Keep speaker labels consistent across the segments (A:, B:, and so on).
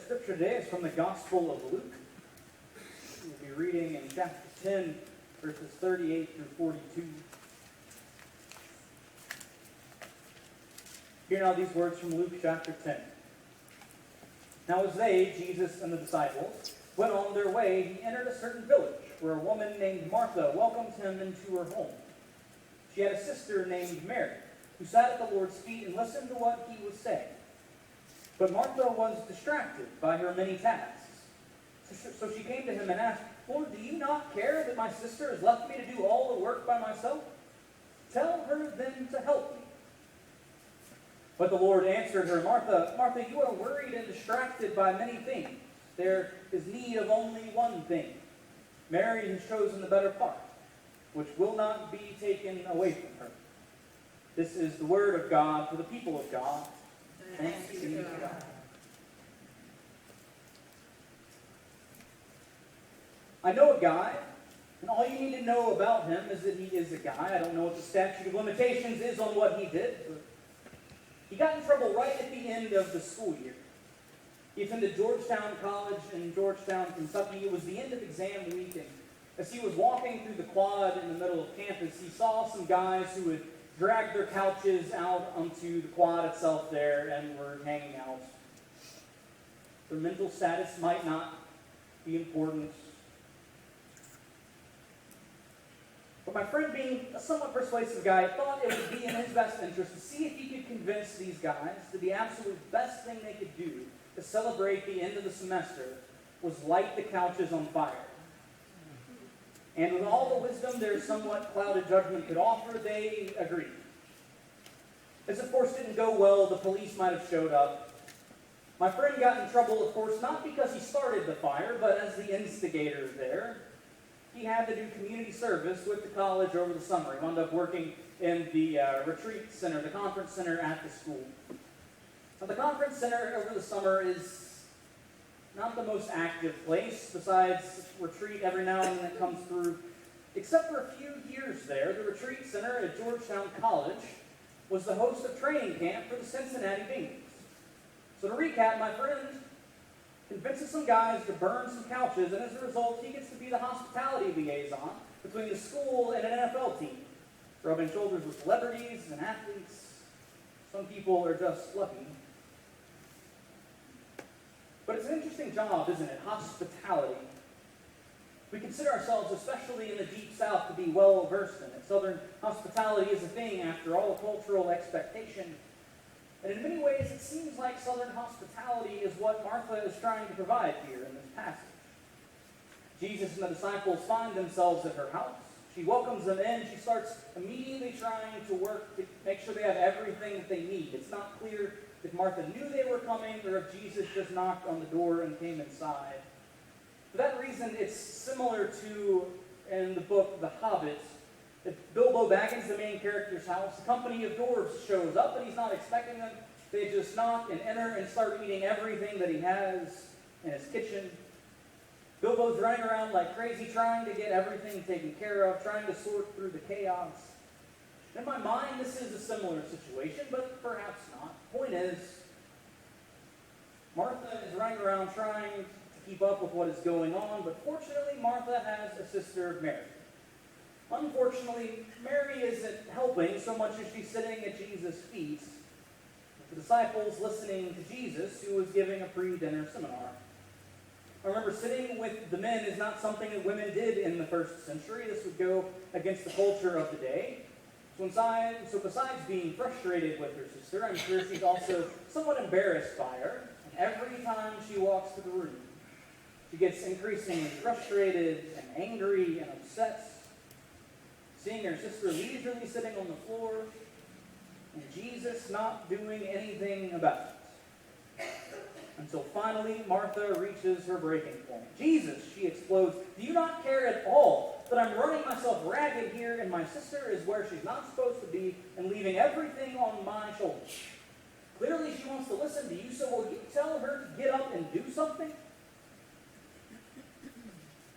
A: scripture today is from the Gospel of Luke. We'll be reading in chapter 10, verses 38 through 42. Hear now these words from Luke chapter 10. Now as they, Jesus and the disciples, went on their way, he entered a certain village, where a woman named Martha welcomed him into her home. She had a sister named Mary, who sat at the Lord's feet and listened to what he was saying. But Martha was distracted by her many tasks. So she came to him and asked, "Lord, do you not care that my sister has left me to do all the work by myself? Tell her then to help me." But the Lord answered her, "Martha, Martha, you are worried and distracted by many things. There is need of only one thing. Mary has chosen the better part, which will not be taken away from her." This is the word of God for the people of God. Thanks be to God. I know a guy, and all you need to know about him is that he is a guy. I don't know what the statute of limitations is on what he did, but he got in trouble right at the end of the school year. He attended Georgetown College in Georgetown, Kentucky. It was the end of exam week, and as he was walking through the quad in the middle of campus, he saw some guys who had dragged their couches out onto the quad itself there and were hanging out. Their mental status might not be important. But my friend, being a somewhat persuasive guy, thought it would be in his best interest to see if he could convince these guys that the absolute best thing they could do to celebrate the end of the semester was light the couches on fire. And with all the wisdom their somewhat clouded judgment could offer, they agreed. This, of course, didn't go well. The police might have showed up. My friend got in trouble, of course, not because he started the fire, but as the instigator there. He had to do community service with the college over the summer. He wound up working in the retreat center, the conference center at the school. Now, the conference center over the summer is not the most active place, besides retreat every now and then it comes through. Except for a few years there, the retreat center at Georgetown College was the host of training camp for the Cincinnati Bengals. So to recap, my friend convinces some guys to burn some couches, and as a result, he gets to be the hospitality liaison between the school and an NFL team, rubbing shoulders with celebrities and athletes. Some people are just lucky. But it's an interesting job, isn't it? Hospitality. We consider ourselves, especially in the Deep South, to be well versed in it. Southern hospitality is a thing, after all, a cultural expectation. And in many ways, it seems like Southern hospitality is what Martha is trying to provide here in this passage. Jesus and the disciples find themselves at her house. She welcomes them in. She starts immediately trying to work to make sure they have everything that they need. It's not clear if Martha knew they were coming or if Jesus just knocked on the door and came inside. For that reason, it's similar to, in the book The Hobbit, if Bilbo Baggins, the main character's house, a company of dwarves shows up and he's not expecting them. They just knock and enter and start eating everything that he has in his kitchen. Bilbo's running around like crazy, trying to get everything taken care of, trying to sort through the chaos. In my mind, this is a similar situation, but perhaps not. Point is, Martha is running around trying to keep up with what is going on, but fortunately, Martha has a sister, Mary. Unfortunately, Mary isn't helping so much as she's sitting at Jesus' feet, with the disciples listening to Jesus, who was giving a pre-dinner seminar. I remember sitting with the men is not something that women did in the first century. This would go against the culture of the day. So besides being frustrated with her sister, I'm sure she's also somewhat embarrassed by her. And every time she walks to the room, she gets increasingly frustrated and angry and upset, seeing her sister leisurely sitting on the floor, and Jesus not doing anything about it. Until finally, Martha reaches her breaking point. "Jesus," she explodes, "do you not care at all that I'm running myself ragged here and my sister is where she's not supposed to be and leaving everything on my shoulders? Clearly she wants to listen to you, so will you tell her to get up and do something?"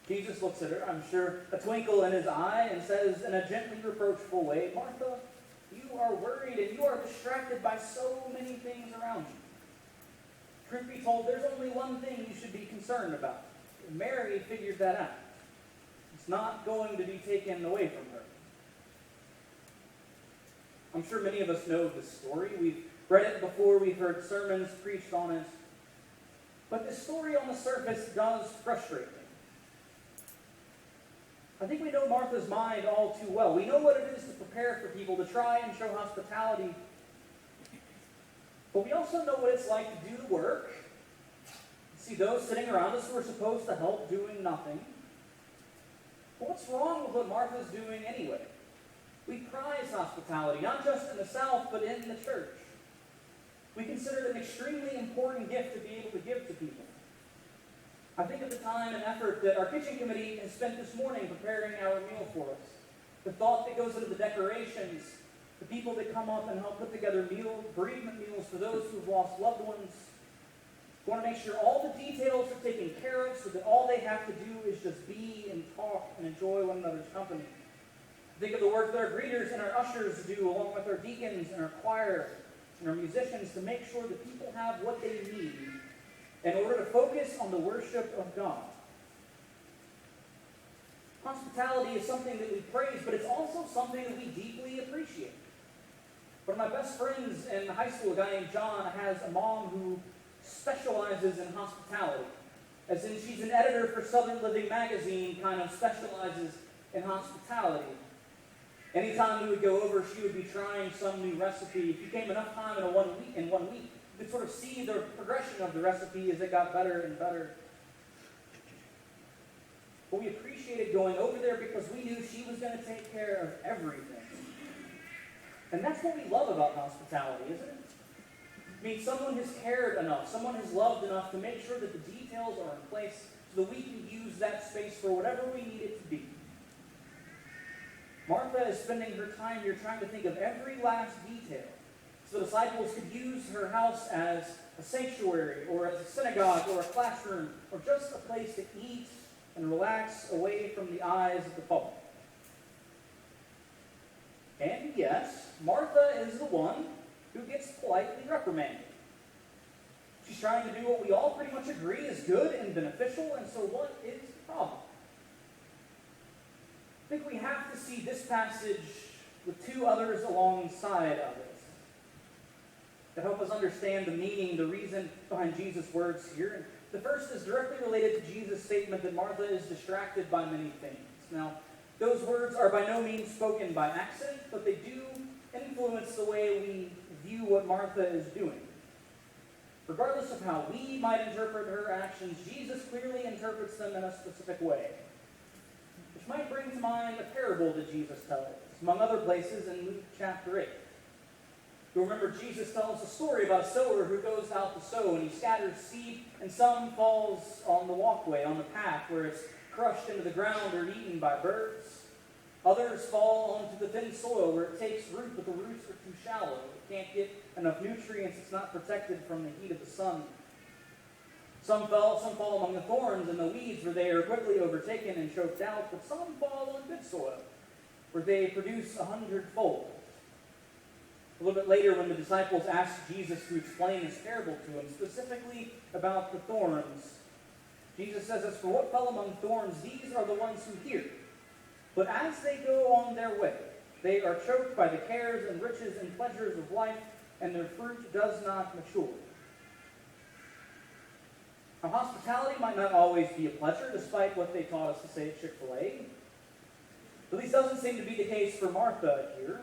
A: Jesus looks at her, I'm sure a twinkle in his eye, and says in a gently reproachful way, "Martha, you are worried and you are distracted by so many things around you. truth be told, there's only one thing you should be concerned about. Mary figured that out. It's not going to be taken away from her. I'm sure many of us know this story. We've read it before. We've heard sermons preached on it. But this story on the surface does frustrate me. I think we know Martha's mind all too well. We know what it is to prepare for people, to try and show hospitality. But we also know what it's like to do the work. See those sitting around us who are supposed to help doing nothing. But what's wrong with what Martha's doing anyway? We prize hospitality, not just in the South, but in the church. We consider it an extremely important gift to be able to give to people. I think of the time and effort that our kitchen committee has spent this morning preparing our meal for us. The thought that goes into the decorations, the people that come up and help put together bereavement meals for those who've lost loved ones. We want to make sure all the details are taken care of so that all they have to do is just be and talk and enjoy one another's company. Think of the work that our greeters and our ushers do, along with our deacons and our choir and our musicians, to make sure that people have what they need in order to focus on the worship of God. Hospitality is something that we praise, but it's also something that we deeply appreciate. One of my best friends in high school, a guy named John, has a mom who specializes in hospitality. As in, she's an editor for Southern Living magazine, kind of specializes in hospitality. Anytime we would go over, she would be trying some new recipe. If you came enough time in one week, you could sort of see the progression of the recipe as it got better and better. But we appreciated going over there because we knew she was going to take care of everything. And that's what we love about hospitality, isn't it? I mean, someone has cared enough, someone has loved enough to make sure that the details are in place so that we can use that space for whatever we need it to be. Martha is spending her time here trying to think of every last detail so the disciples could use her house as a sanctuary or as a synagogue or a classroom or just a place to eat and relax away from the eyes of the public. And yes, Martha is the one who gets politely reprimanded. She's trying to do what we all pretty much agree is good and beneficial, and so what is the problem? I think we have to see this passage with two others alongside of it to help us understand the meaning, the reason behind Jesus' words here. The first is directly related to Jesus' statement that Martha is distracted by many things. Now, those words are by no means spoken by accident, but they do influence the way we view what Martha is doing. Regardless of how we might interpret her actions, Jesus clearly interprets them in a specific way, which might bring to mind a parable that Jesus tells, among other places in Luke chapter 8. You'll remember Jesus tells a story about a sower who goes out to sow, and he scatters seed, and some falls on the walkway, on the path, where it's crushed into the ground or eaten by birds. Others fall onto the thin soil where it takes root, but the roots are too shallow. It can't get enough nutrients. It's not protected from the heat of the sun. Some fall among the thorns and the weeds where they are quickly overtaken and choked out, but some fall on good soil where they produce 100-fold. A little bit later, when the disciples asked Jesus to explain this parable to them, specifically about the thorns, Jesus says, "As for what fell among thorns, these are the ones who hear. But as they go on their way, they are choked by the cares and riches and pleasures of life, and their fruit does not mature." Now, hospitality might not always be a pleasure, despite what they taught us to say at Chick-fil-A. At least doesn't seem to be the case for Martha here.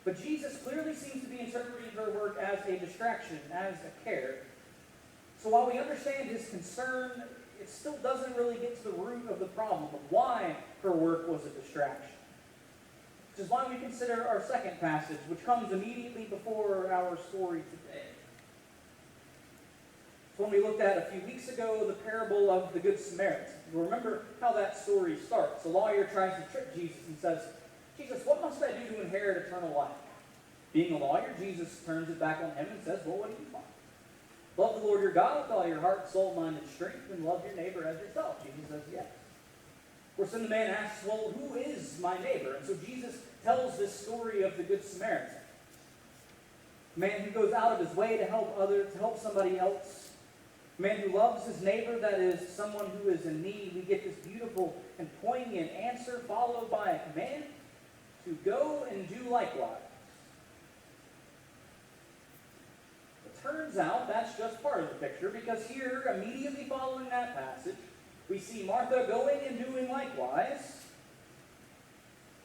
A: But Jesus clearly seems to be interpreting her work as a distraction, as a care. So while we understand his concern, it still doesn't really get to the root of the problem of why her work was a distraction. Which is why we consider our second passage, which comes immediately before our story today. So when we looked at a few weeks ago, the parable of the Good Samaritan. You remember how that story starts. The lawyer tries to trick Jesus and says, "Jesus, what must I do to inherit eternal life?" Being a lawyer, Jesus turns it back on him and says, "Well, what do you want? Love the Lord your God with all your heart, soul, mind, and strength, and love your neighbor as yourself." Jesus says, "Yes." Of course, then the man asks, "Well, who is my neighbor?" And so Jesus tells this story of the Good Samaritan. A man who goes out of his way to help others, to help somebody else. A man who loves his neighbor, that is, someone who is in need. We get this beautiful and poignant answer followed by a command to go and do likewise. It turns out that's just part of the picture, because here, immediately following that passage, we see Martha going and doing likewise.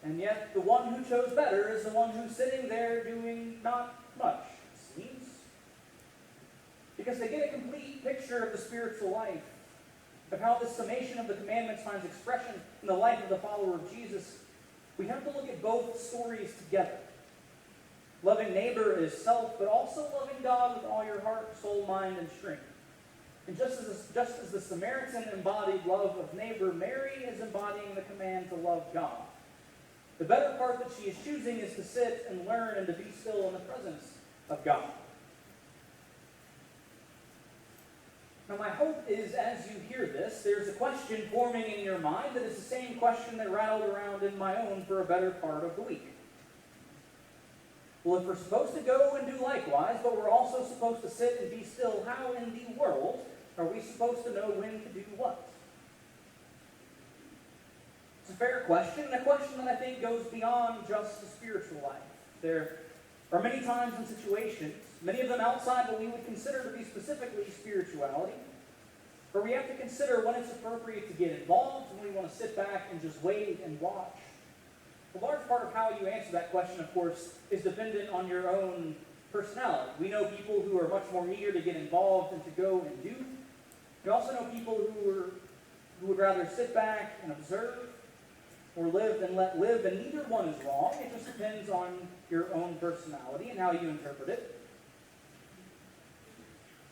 A: And yet, the one who chose better is the one who's sitting there doing not much, it seems. Because they get a complete picture of the spiritual life, of how this summation of the commandments finds expression in the life of the follower of Jesus. We have to look at both stories together. Loving neighbor is self, but also loving God with all your heart, soul, mind, and strength. And just as the Samaritan embodied love of neighbor, Mary is embodying the command to love God. The better part that she is choosing is to sit and learn and to be still in the presence of God. Now, my hope is, as you hear this, there's a question forming in your mind that is the same question that rattled around in my own for a better part of the week. Well, if we're supposed to go and do likewise, but we're also supposed to sit and be still, how in the world are we supposed to know when to do what? It's a fair question, and a question that I think goes beyond just the spiritual life. There are many times and situations, many of them outside what we would consider to be specifically spirituality, where we have to consider when it's appropriate to get involved, when we want to sit back and just wait and watch. A large part of how you answer that question, of course, is dependent on your own personality. We know people who are much more eager to get involved and to go and do. We also know people who would rather sit back and observe, or live and let live, and neither one is wrong. It just depends on your own personality and how you interpret it.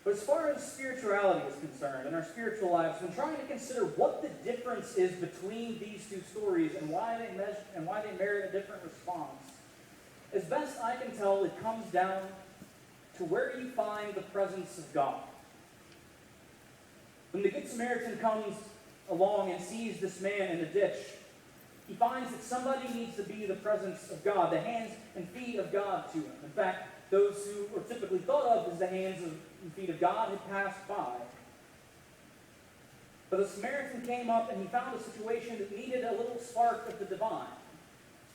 A: But as far as spirituality is concerned, in our spiritual lives, when trying to consider what the difference is between these two stories and why they merit a different response, as best I can tell, it comes down to where you find the presence of God. When the Good Samaritan comes along and sees this man in a ditch, he finds that somebody needs to be the presence of God, the hands and feet of God to him. In fact, those who are typically thought of as the hands and feet of God had passed by. But the Samaritan came up and he found a situation that needed a little spark of the divine.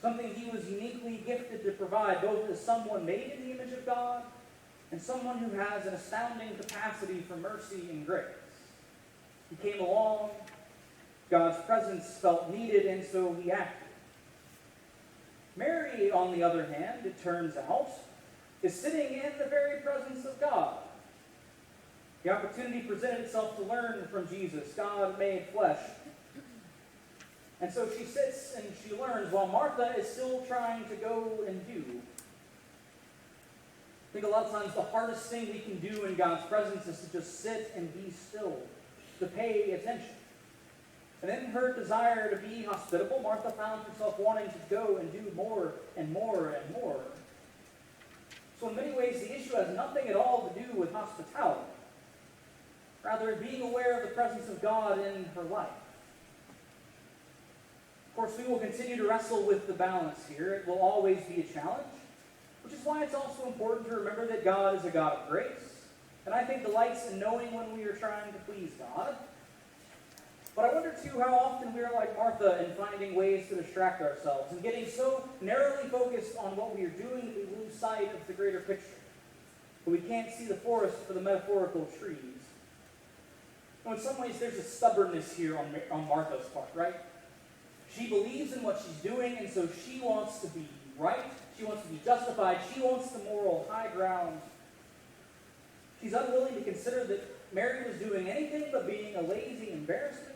A: Something he was uniquely gifted to provide, both as someone made in the image of God and someone who has an astounding capacity for mercy and grace. He came along. God's presence felt needed, and so he acted. Mary, on the other hand, it turns out, is sitting in the very presence of God. The opportunity presented itself to learn from Jesus, God made flesh. And so she sits and she learns while Martha is still trying to go and do. I think a lot of times the hardest thing we can do in God's presence is to just sit and be still, to pay attention. And in her desire to be hospitable, Martha found herself wanting to go and do more and more and more. So in many ways, the issue has nothing at all to do with hospitality. Rather, being aware of the presence of God in her life. Of course, we will continue to wrestle with the balance here. It will always be a challenge, which is why it's also important to remember that God is a God of grace. And I think delights in knowing when we are trying to please God. But I wonder, too, how often we are like Martha in finding ways to distract ourselves and getting so narrowly focused on what we are doing that we lose sight of the greater picture. But we can't see the forest for the metaphorical trees. In some ways, there's a stubbornness here on Martha's part, right? She believes in what she's doing, and so she wants to be right. She wants to be justified. She wants the moral high ground. She's unwilling to consider that Mary was doing anything but being a lazy embarrassment,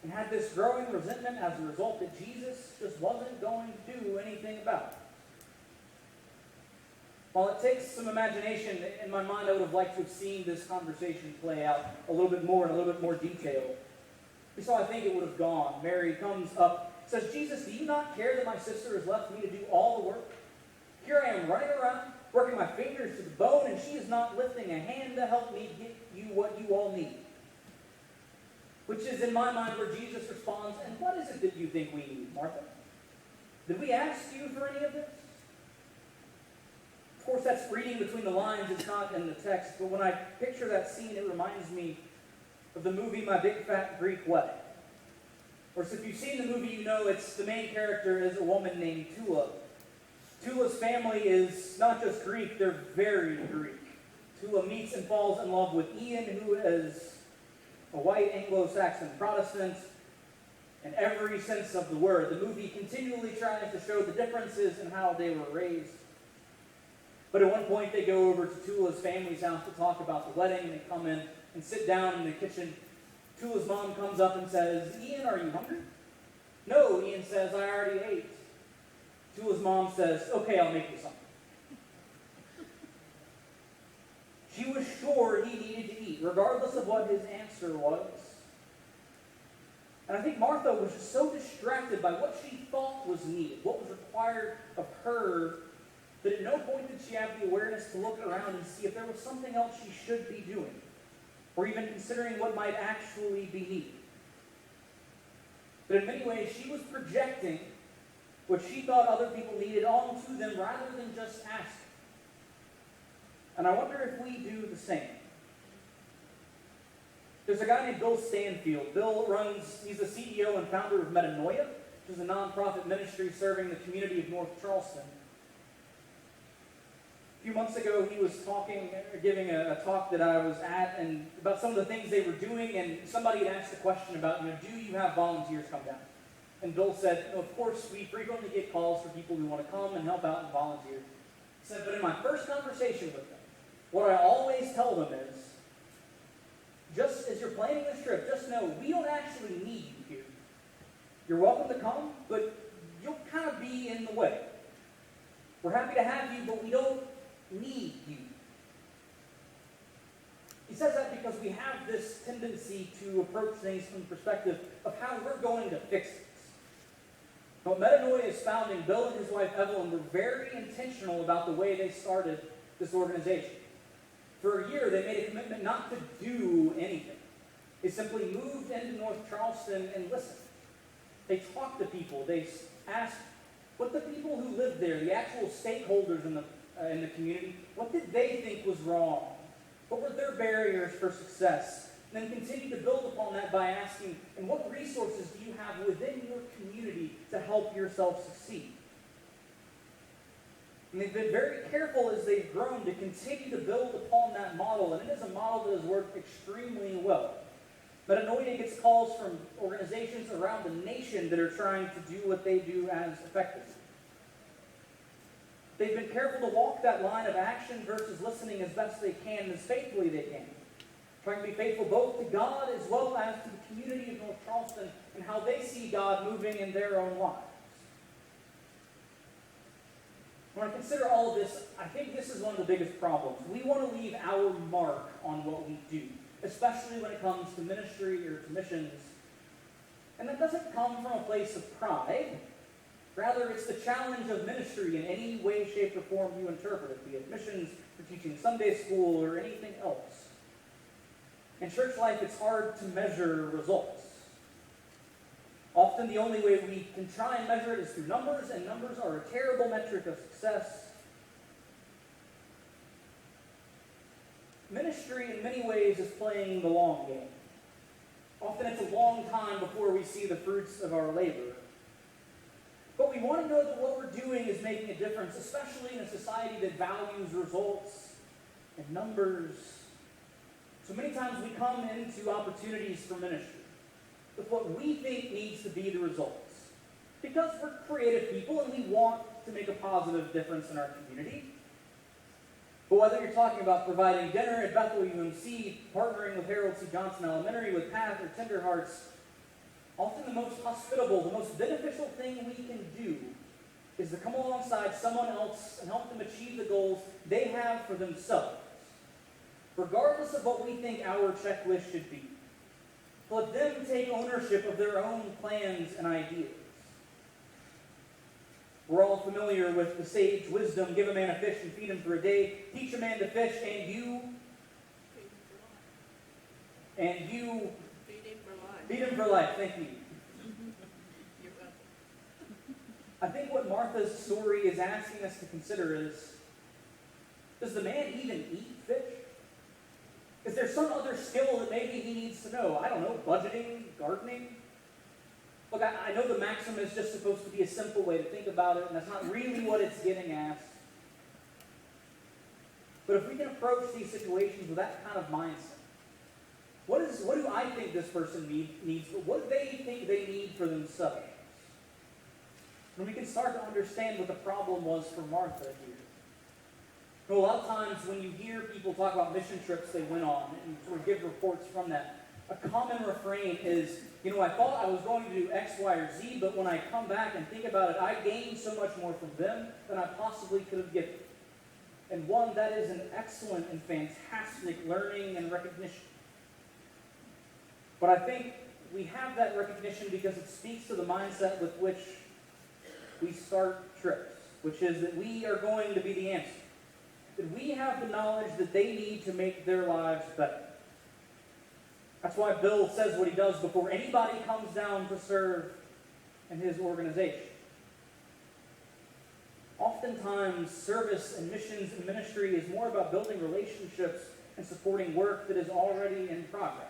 A: and had this growing resentment as a result that Jesus just wasn't going to do anything about it. While it takes some imagination, in my mind I would have liked to have seen this conversation play out a little bit more in a little bit more detail. Here's how I think it would have gone. Mary comes up, says, "Jesus, do you not care that my sister has left me to do all the work? Here I am running around, working my fingers to the bone, and she is not lifting a hand to help me get you what you all need." Which is, in my mind, where Jesus responds, "And what is it that you think we need, Martha? Did we ask you for any of this?" Of course, that's reading between the lines. It's not in the text. But when I picture that scene, it reminds me of the movie My Big Fat Greek Wedding. Of course, if you've seen the movie, you know it's the main character is a woman named Tula. Tula's family is not just Greek, they're very Greek. Tula meets and falls in love with Ian, who is a white Anglo-Saxon Protestant in every sense of the word. The movie continually tries to show the differences in how they were raised. But at one point, they go over to Tula's family's house to talk about the wedding. They come in and sit down in the kitchen. Tula's mom comes up and says, "Ian, are you hungry?" "No," Ian says, "I already ate." Tula's mom says, "Okay, I'll make you something." She was sure he needed to eat, regardless of what his answer was. And I think Martha was just so distracted by what she thought was needed, what was required of her, that at no point did she have the awareness to look around and see if there was something else she should be doing, or even considering what might actually be needed. But in many ways, she was projecting what she thought other people needed onto them rather than just asking. And I wonder if we do the same. There's a guy named Bill Stanfield. Bill he's the CEO and founder of Metanoia, which is a nonprofit ministry serving the community of North Charleston. A few months ago, he was giving a talk that I was at, and about some of the things they were doing, and somebody had asked a question about, do you have volunteers come down? And Bill said, of course, we frequently get calls for people who want to come and help out and volunteer. He said, but in my first conversation with them, what I always tell them is, just as you're planning this trip, just know we don't actually need you here. You're welcome to come, but you'll kind of be in the way. We're happy to have you, but we don't need you. He says that because we have this tendency to approach things from the perspective of how we're going to fix it. But Metanoia's founding, Bill and his wife Evelyn were very intentional about the way they started this organization. For a year, they made a commitment not to do anything. They simply moved into North Charleston and listened. They talked to people. They asked what the people who lived there, the actual stakeholders in the community, what did they think was wrong? What were their barriers for success? And then continue to build upon that by asking, and what resources do you have within your community to help yourself succeed? And they've been very careful as they've grown to continue to build upon that model, and it is a model that has worked extremely well. Metanoia gets calls from organizations around the nation that are trying to do what they do as effectively. They've been careful to walk that line of action versus listening as best they can, as faithfully they can. Trying to be faithful both to God as well as to the community of North Charleston and how they see God moving in their own lives. When I consider all of this, I think this is one of the biggest problems. We want to leave our mark on what we do, especially when it comes to ministry or to missions. And that doesn't come from a place of pride. Rather, it's the challenge of ministry in any way, shape, or form you interpret it, be it missions or teaching Sunday school or anything else. In church life, it's hard to measure results. Often the only way we can try and measure it is through numbers, and numbers are a terrible metric of success. Ministry, in many ways, is playing the long game. Often it's a long time before we see the fruits of our labor. But we want to know that what we're doing is making a difference, especially in a society that values results and numbers. So many times we come into opportunities for ministry with what we think needs to be the results. Because we're creative people and we want to make a positive difference in our community. But whether you're talking about providing dinner at Bethel UMC, partnering with Harold C. Johnson Elementary, with PATH or Tender Hearts, often the most hospitable, the most beneficial thing we can do is to come alongside someone else and help them achieve the goals they have for themselves, regardless of what we think our checklist should be. Let them take ownership of their own plans and ideas. We're all familiar with the sage wisdom, give a man a fish and feed him for a day, teach a man to fish, and you feed him for life. Thank you.
B: You're welcome.
A: I think what Martha's story is asking us to consider is, Does the man even eat fish? Is there some other skill that maybe he needs to know? I don't know, budgeting, gardening? Look, I know the maxim is just supposed to be a simple way to think about it, and that's not really what it's getting at. But if we can approach these situations with that kind of mindset, what do I think this person needs, but what do they think they need for themselves? And we can start to understand what the problem was for Martha here. A lot of times when you hear people talk about mission trips they went on and sort of give reports from that, a common refrain is, I thought I was going to do X, Y, or Z, but when I come back and think about it, I gained so much more from them than I possibly could have given. And one, that is an excellent and fantastic learning and recognition. But I think we have that recognition because it speaks to the mindset with which we start trips, which is that we are going to be the answer. That we have the knowledge that they need to make their lives better. That's why Bill says what he does before anybody comes down to serve in his organization. Oftentimes, service and missions and ministry is more about building relationships and supporting work that is already in progress.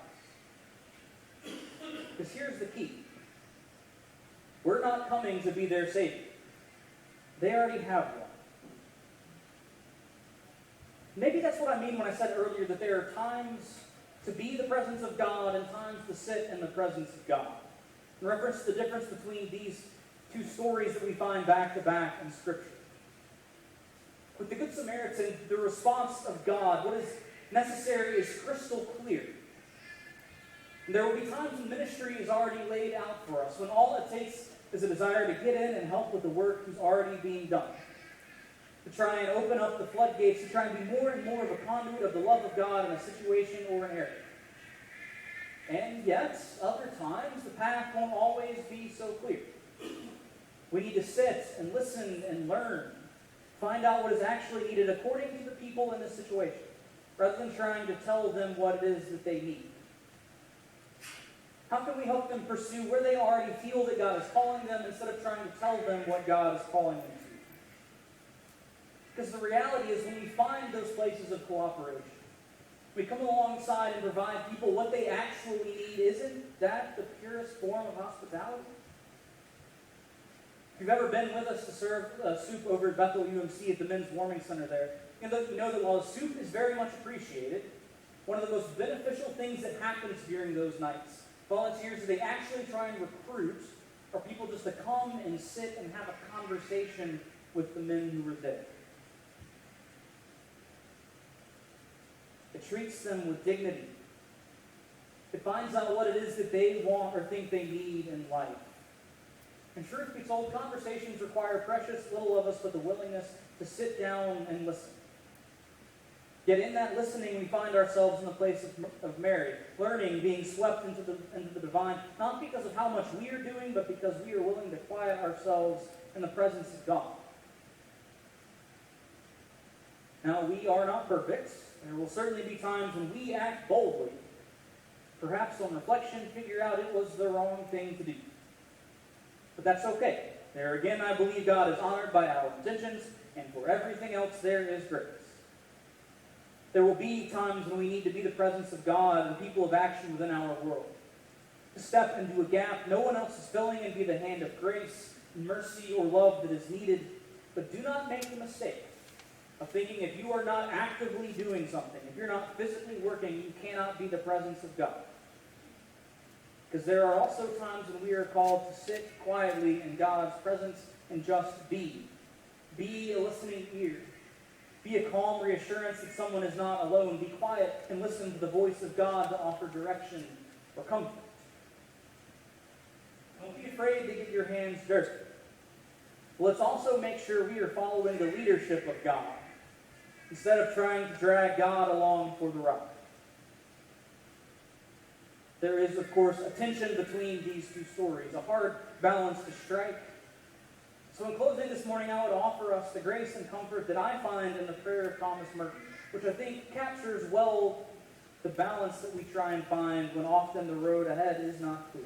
A: Because here's the key. We're not coming to be their Savior. They already have one. Maybe that's what I mean when I said earlier that there are times to be the presence of God and times to sit in the presence of God. In reference to the difference between these two stories that we find back to back in Scripture. With the Good Samaritan, the response of God, what is necessary, is crystal clear. And there will be times when ministry is already laid out for us, when all it takes is a desire to get in and help with the work that's already being done. To try and open up the floodgates, to try and be more and more of a conduit of the love of God in a situation or an area. And yet, other times, the path won't always be so clear. We need to sit and listen and learn, find out what is actually needed according to the people in this situation, rather than trying to tell them what it is that they need. How can we help them pursue where they already feel that God is calling them instead of trying to tell them what God is calling them to? Because the reality is when we find those places of cooperation, we come alongside and provide people what they actually need, isn't that the purest form of hospitality? If you've ever been with us to serve soup over at Bethel UMC at the Men's Warming Center there, you know that while the soup is very much appreciated, one of the most beneficial things that happens during those nights, volunteers that they actually try and recruit are people just to come and sit and have a conversation with the men who were there. It treats them with dignity. It finds out what it is that they want or think they need in life. And truth be told, conversations require precious little of us but the willingness to sit down and listen. Yet in that listening, we find ourselves in the place of Mary, learning, being swept into the divine, not because of how much we are doing, but because we are willing to quiet ourselves in the presence of God. Now, we are not perfect. There will certainly be times when we act boldly, perhaps on reflection, figure out it was the wrong thing to do. But that's okay. There again, I believe God is honored by our intentions, and for everything else there is grace. There will be times when we need to be the presence of God and people of action within our world. To step into a gap no one else is filling and be the hand of grace, mercy, or love that is needed. But do not make the mistake of thinking if you are not actively doing something, if you're not physically working, you cannot be the presence of God. Because there are also times when we are called to sit quietly in God's presence and just be. Be a listening ear. Be a calm reassurance that someone is not alone. Be quiet and listen to the voice of God to offer direction or comfort. Don't be afraid to get your hands dirty. Let's also make sure we are following the leadership of God instead of trying to drag God along for the ride. There is, of course, a tension between these two stories, a hard balance to strike. So in closing this morning, I would offer us the grace and comfort that I find in the prayer of Thomas Merton, which I think captures well the balance that we try and find when often the road ahead is not clear.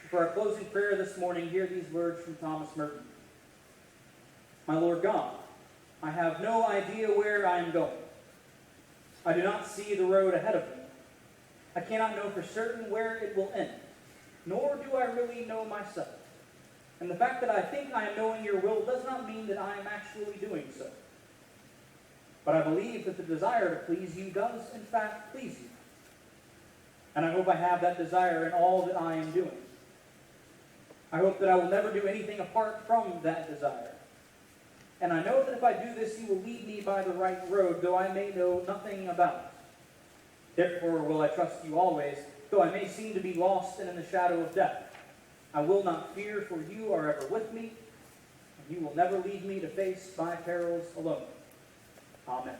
A: For our closing prayer this morning, hear these words from Thomas Merton. My Lord God, I have no idea where I am going. I do not see the road ahead of me. I cannot know for certain where it will end, nor do I really know myself. And the fact that I think I am knowing your will does not mean that I am actually doing so. But I believe that the desire to please you does, in fact, please you. And I hope I have that desire in all that I am doing. I hope that I will never do anything apart from that desire. And I know that if I do this, you will lead me by the right road, though I may know nothing about it. Therefore will I trust you always, though I may seem to be lost and in the shadow of death. I will not fear, for you are ever with me, and you will never leave me to face my perils alone. Amen.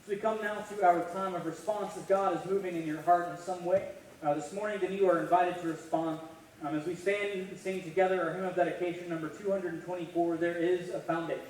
A: As we come now to our time of response, if God is moving in your heart in some way, this morning then you are invited to respond. As we stand and sing together our hymn of dedication number 224, There Is a Foundation.